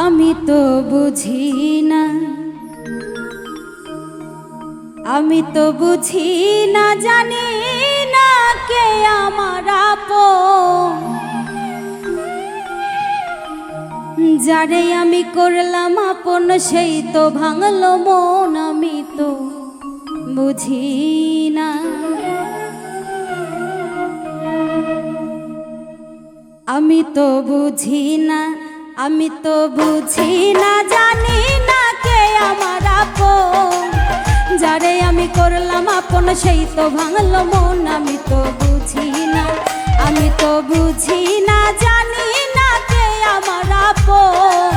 আমি তো বুঝি না, আমি তো বুঝি না, জানি না কে আমার আপন। যারে আমি করলাম আপন সেই তো ভাঙলো মন। আমি তো বুঝি না, আমি তো বুঝি না, আমি তো বুঝি না, জানি না কে আমার আপন। যারে আমি করলাম আপন সেই তো ভাঙলো মন। আমি তো বুঝি না, আমি তো বুঝি না, জানি না কে আমার আপন।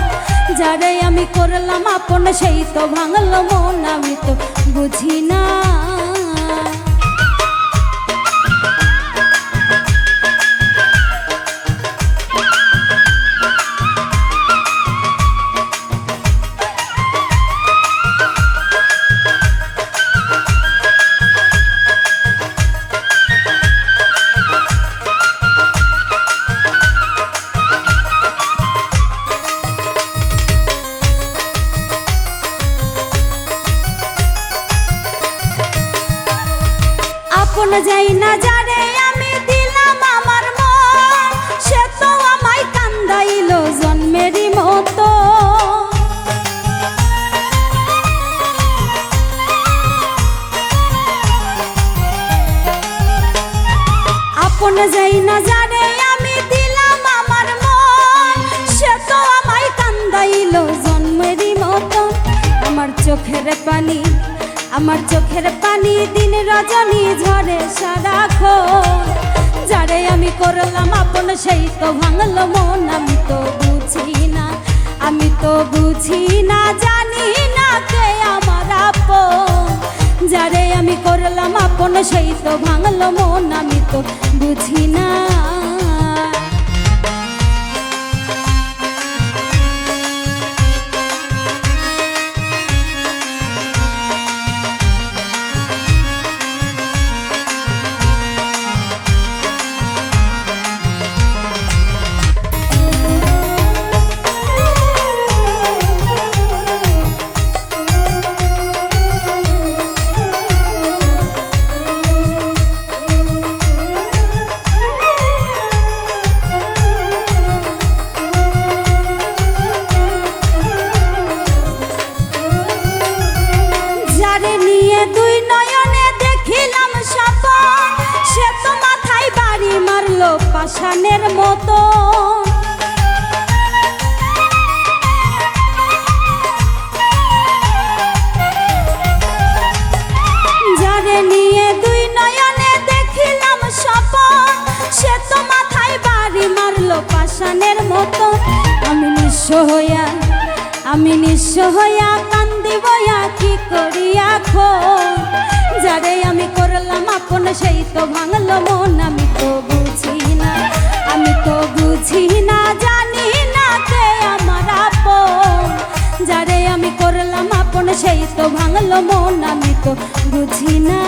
যারে আমি করলাম আপন সেই তো ভাঙলো মন। আমি তো বুঝি না। আপন যাই না যারে আমি দিলাম আমার মন, সে তো আমায় কান্দাইলো জন্মেরই মতো। আপন যাই না যারে আমি দিলাম আমার মন, সে তো আমায় কান্দাইলো জন্মেরই মতো। আমার চোখের পানি, আমার চোখের পানি দিন রজনী ঝরে সারাক্ষণ। যারে আমি করলাম আপন সেই তো ভাঙলো মন। আমি তো বুঝি না, আমি তো বুঝি না, জানি না কে আমার আপন। যারে আমি করলাম আপন সেই তো ভাঙলো মন। আমি তো বুঝি না। দুই নয়নে দেখিলাম স্বপন, সে তো মাথায় বাড়ি মারলো পাষাণের মতো। যারে নিয়ে দুই নয়নে দেখিলাম স্বপন, সে তো মাথায় বাড়ি মারলো পাষাণের মতো। আমি নিঃস্ব হইয়া, আমি নিঃস্ব হইয়া কান্দি বইয়া কি করিয়া এখন। যারে আমি করলাম আপন সেই তো ভাঙলো মন। আমি তো বুঝি না, আমি তো বুঝি না, জানি না কে আমার আপন। যারে আমি করলাম আপন সেই তো ভাঙলো মন। আমি তো বুঝি না।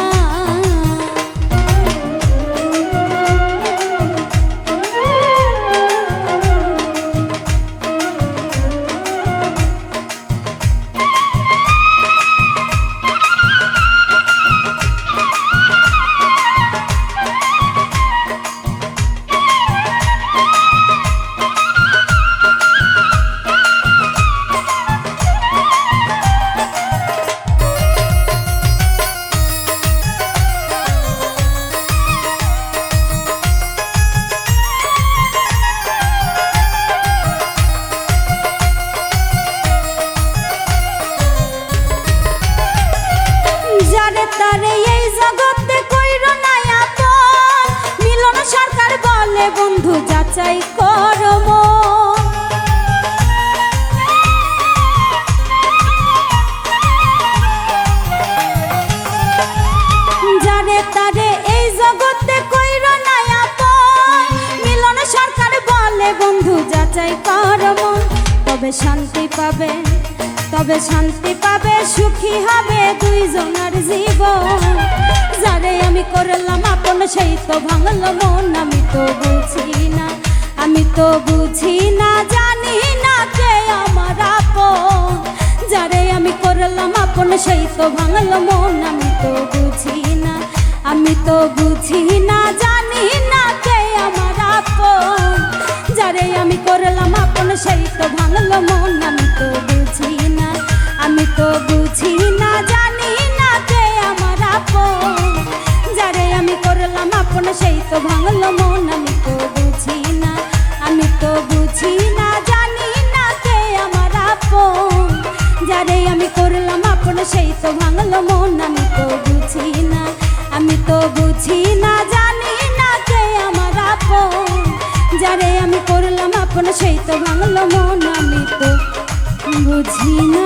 তারে এই জগতে কইরো না আপন, মিলন সরকার বলে বন্ধু যাচাই করো মন। যারে তারে এই জগতে কইরো না আপন, মিলন সরকার বলে বন্ধু যাচাই করো মন। তবে শান্তি পাবে, তবে শান্তি পাবে, সুখী হবে দুইজনের জীবন। যারে আমি করলাম আপন সেই তো ভাঙলো মন। আমি তো বুঝি না, আমি তো বুঝি না, জানি না কে আমার সেই তো ভাঙলো মন। আমি তো বুঝি না, আমি তো বুঝি না, জানি না কে আমার আপন। যারে আমি করলাম আপন সেই তো ভাঙলো মন। আমি তো বুঝি না, আমি তো বুঝি না, জানি না কে আমার আপন। যারে আমি করলাম আপন সেই তো ভাঙলো মন। আমি তো বুঝি না, আমি তো বুঝি না, জানি না কে আমার আপন। যারে আমি করলাম আপন সেই তো ভাঙলো মন। আমি তো বুঝি না, আমি তো বুঝি না, জানি না কে আমার আপন। যারে আমি করলাম আপন সেই তো ভাঙলো মন। আমি তো বুঝি না।